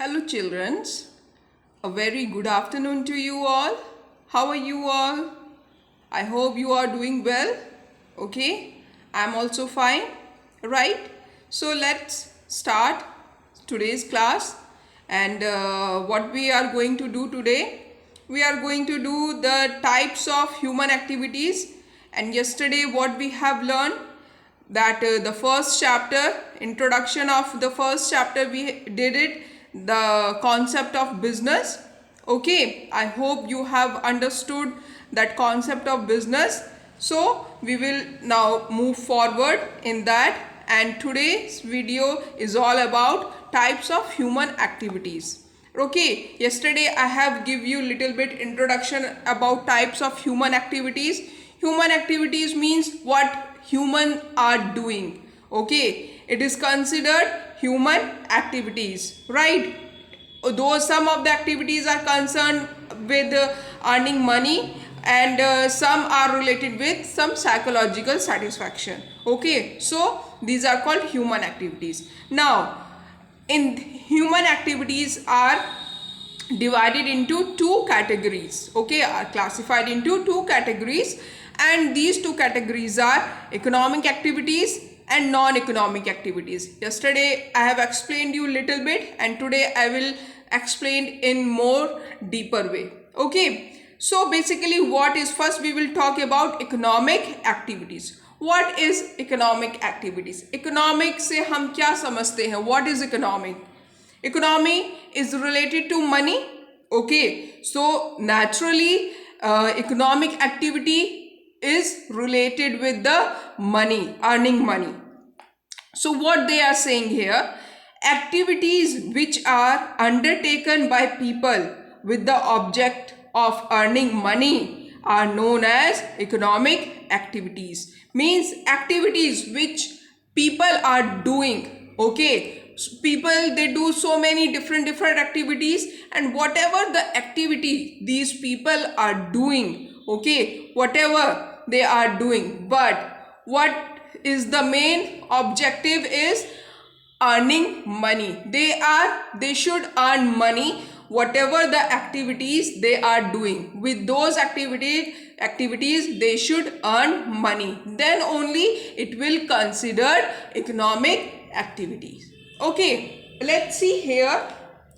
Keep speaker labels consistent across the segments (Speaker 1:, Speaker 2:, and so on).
Speaker 1: Hello, children. A very good afternoon to you all. How are you all? I hope you are doing well. Okay, I'm also fine. Right? So, let's start today's class. And what we are going to do today, we are going to do the types of human activities. And yesterday, what we have learned that the first chapter, introduction of the first chapter, we did it, the concept of business. Okay, I hope you have understood that concept of business. So we will now move forward in that, and today's video is all about types of human activities. Okay, yesterday I have give you little bit introduction about types of human activities. Human activities means what human are doing. Okay, it is considered human activities, right? Though some of the activities are concerned with earning money, and some are related with some psychological satisfaction. Okay, so these are called human activities. Now, in human activities are divided into two categories. Okay, are classified into two categories, and these two categories are economic activities and non-economic activities. Yesterday I have explained you little bit, and today I will explain in more deeper way. Okay, so basically what is, first we will talk about economic activities. What is economic activities? Economic से हम क्या समझते हैं? What is economic? Economy is related to money. Okay, so naturally economic activity is related with the money, earning money. So what they are saying here, activities which are undertaken by people with the object of earning money are known as economic activities. Means activities which people are doing. Okay, people, they do so many different activities, and whatever the activity these people are doing, okay, whatever they are doing, but what is the main objective is earning money. They should earn money, whatever the activities they are doing. With those activities they should earn money, then only it will consider economic activities. Okay, let's see here.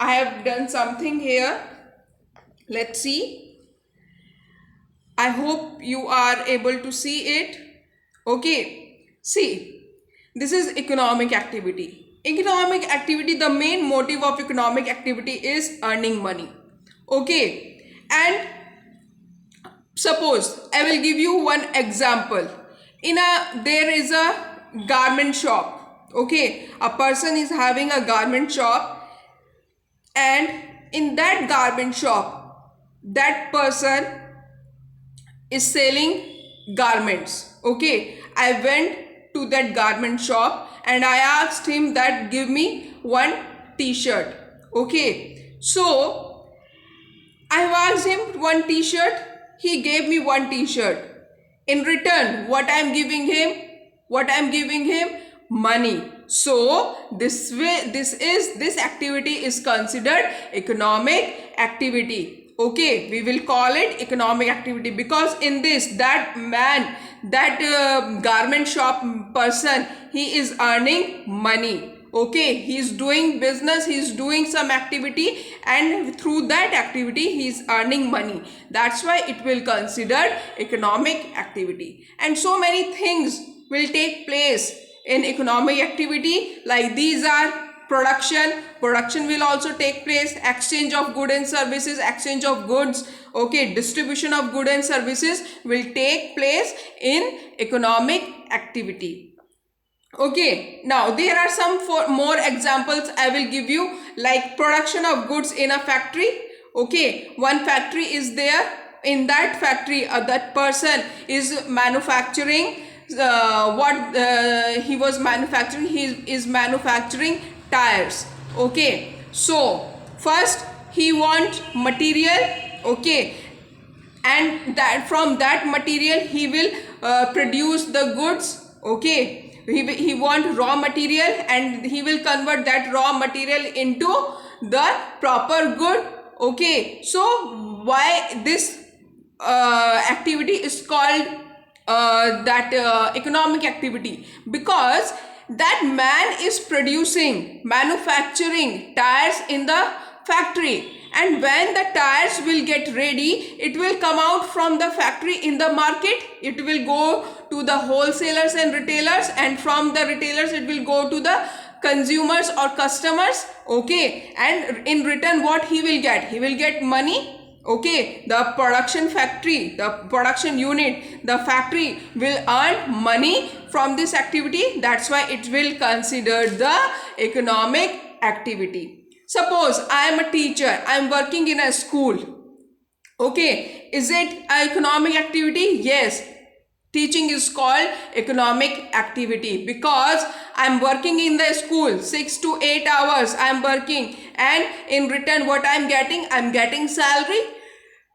Speaker 1: I have done something here. Let's see. I hope you are able to see it. Okay, see, this is economic activity. Economic activity, the main motive of economic activity is earning money. Okay, and suppose I will give you one example. There is a garment shop. Okay, a person is having a garment shop, and in that garment shop, that person is selling garments. Okay, I went to that garment shop and I asked him that give me one t-shirt. Okay, so I have asked him one t-shirt, he gave me one t-shirt. In return, what I am giving him? Money. So this activity is considered economic activity. Okay, we will call it economic activity, because in this, that garment shop person, he is earning money. Okay, he is doing business, he is doing some activity, and through that activity he is earning money. That's why it will consider economic activity. And so many things will take place in economic activity, like these are production will also take place, exchange of goods and services, exchange of goods, okay, distribution of goods and services will take place in economic activity. Okay, now there are some more examples I will give you, like production of goods in a factory. Okay, one factory is there. In that factory, that person is manufacturing he was manufacturing. He is manufacturing tires. Okay, so first he wants material. Okay, and that from that material he will produce the goods. Okay, he want raw material, and he will convert that raw material into the proper good. Okay, so why this activity is called economic activity? Because that man is manufacturing tires in the factory, and when the tires will get ready, it will come out from the factory in the market. It will go to the wholesalers and retailers, and from the retailers it will go to the consumers or customers. Okay, and in return what he will get? He will get money. Okay, the production factory, the production unit, the factory will earn money from this activity. That's why it will consider the economic activity. Suppose I am a teacher, I am working in a school. Okay, is it an economic activity? Yes, teaching is called economic activity, because I am working in the school 6 to 8 hours. I am working, and in return what I am getting? I am getting salary,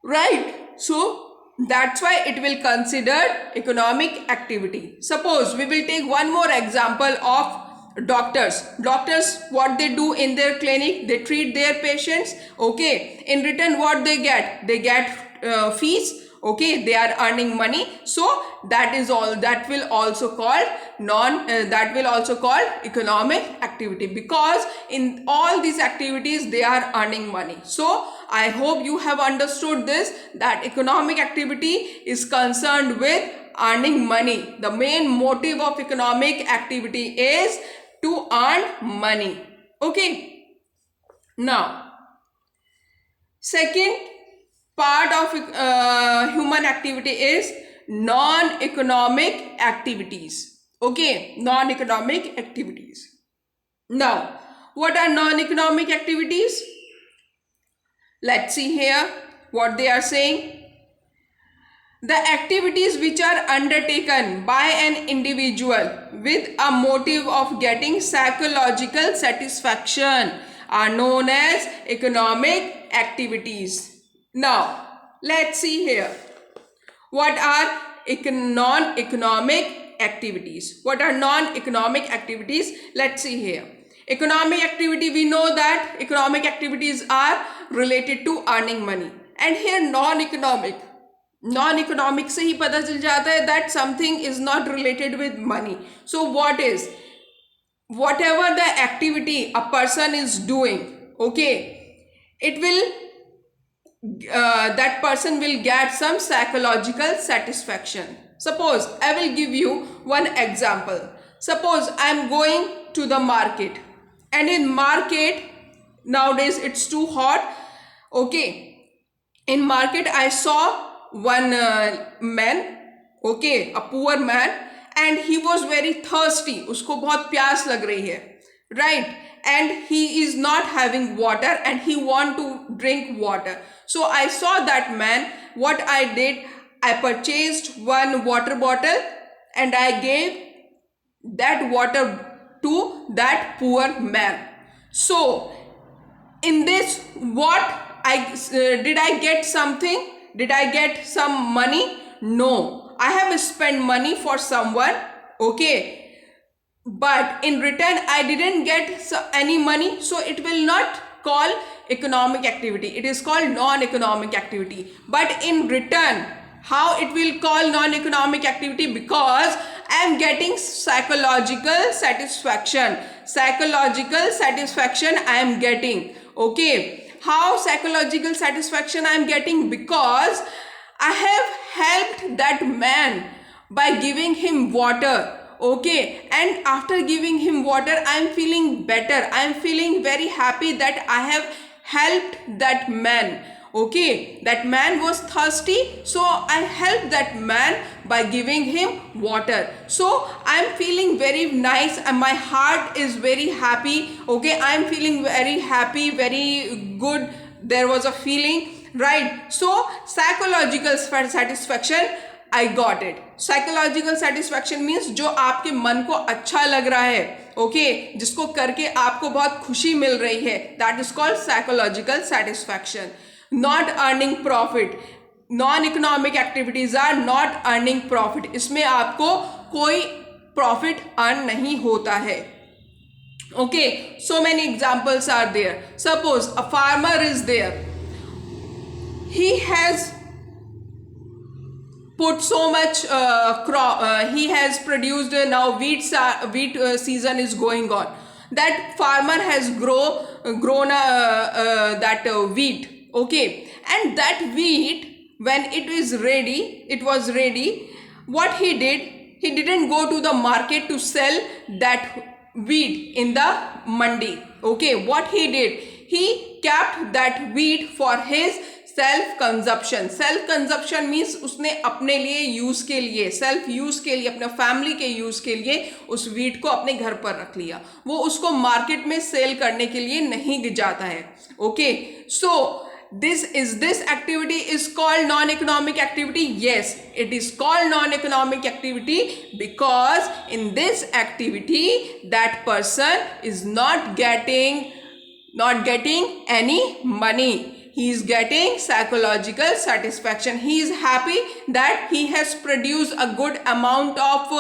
Speaker 1: right? So that's why it will consider economic activity. Suppose we will take one more example of doctors. What they do in their clinic? They treat their patients. Okay, in return what they get? They get fees. Okay, they are earning money. So that is all, that will also call economic activity, because in all these activities they are earning money. So I hope you have understood this, that economic activity is concerned with earning money. The main motive of economic activity is to earn money. Okay, now second part of human activity is non-economic activities. Okay, non-economic activities. Now, what are non-economic activities? Let's see here what they are saying. The activities which are undertaken by an individual with a motive of getting psychological satisfaction are known as economic activities. Now, let's see here. What are non-economic activities? What are non-economic activities? Let's see here. Economic activity, we know that economic activities are related to earning money. And here non-economic से ही पता चल जाता है that something is not related with money. So what is? Whatever the activity a person is doing, okay, it will that person will get some psychological satisfaction. Suppose I will give you one example. Suppose I am going to the market, and in market nowadays it's too hot. Okay, in market I saw one man, okay, a poor man, and he was very thirsty. उसको बहुत प्यास लग रही है, right? And he is not having water, and he want to drink water. So I saw that man. What I did, I purchased one water bottle, and I gave that water to that poor man. So in this, what did I get something? Did I get some money? No, I have spent money for someone, okay, but in return I didn't get any money, so it will not call economic activity. It is called non-economic activity. But in return, how it will call non-economic activity? Because I am getting psychological satisfaction. Psychological satisfaction I am getting. Okay, how psychological satisfaction I am getting? Because I have helped that man by giving him water. Okay, and after giving him water, I am feeling better. I am feeling very happy that I have helped that man. Okay, that man was thirsty, so I helped that man by giving him water. So I am feeling very nice, and my heart is very happy. Okay, I am feeling very happy, very good. There was a feeling, right? So psychological satisfaction, I got it. Psychological satisfaction means जो आपके मन को अच्छा लग रहा है, okay, जिसको करके आपको बहुत खुशी मिल रही है, that is called psychological satisfaction. Not earning profit. Non-economic activities are not earning profit. इसमें आपको कोई profit earn नहीं होता है. Okay, so many examples are there. Suppose a farmer is there. He has put so much crop, he has produced, now wheat season is going on. That farmer has grown that wheat. Okay, and that wheat, when it was ready, what he did, he didn't go to the market to sell that wheat in the mandi. Okay, what he did, he kept that wheat for his self consumption. Self consumption means उसने अपने लिए use के लिए, self use के लिए, अपने family के use के लिए उस वीट को अपने घर पर रख लिया. वो उसको मार्केट में सेल करने के लिए नहीं जाता है. Okay, so this activity is called non-economic activity. Yes, it is called non-economic activity because in this activity that person is not getting any money. He is getting psychological satisfaction. He is happy that he has produced a good amount of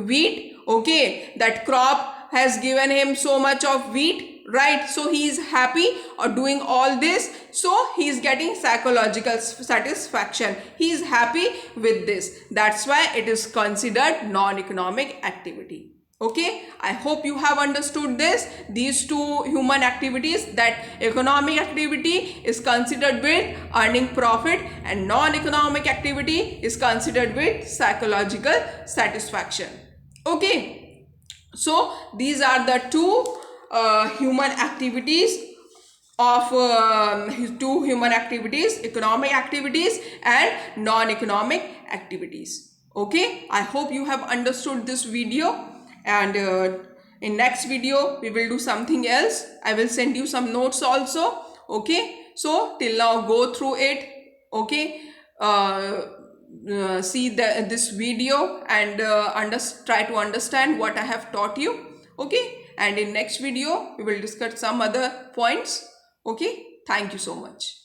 Speaker 1: wheat. Okay, that crop has given him so much of wheat, right? So he is happy or doing all this. So he is getting psychological satisfaction. He is happy with this. That's why it is considered non-economic activity. Okay, I hope you have understood these two human activities, that economic activity is considered with earning profit and non-economic activity is considered with psychological satisfaction. Okay, so these are the two human activities economic activities and non-economic activities. Okay, I hope you have understood this video. And in next video we will do something else. I will send you some notes also. Okay, so till now go through it. Okay, see this video and try to understand what I have taught you. Okay, and in next video we will discuss some other points. Okay, thank you so much.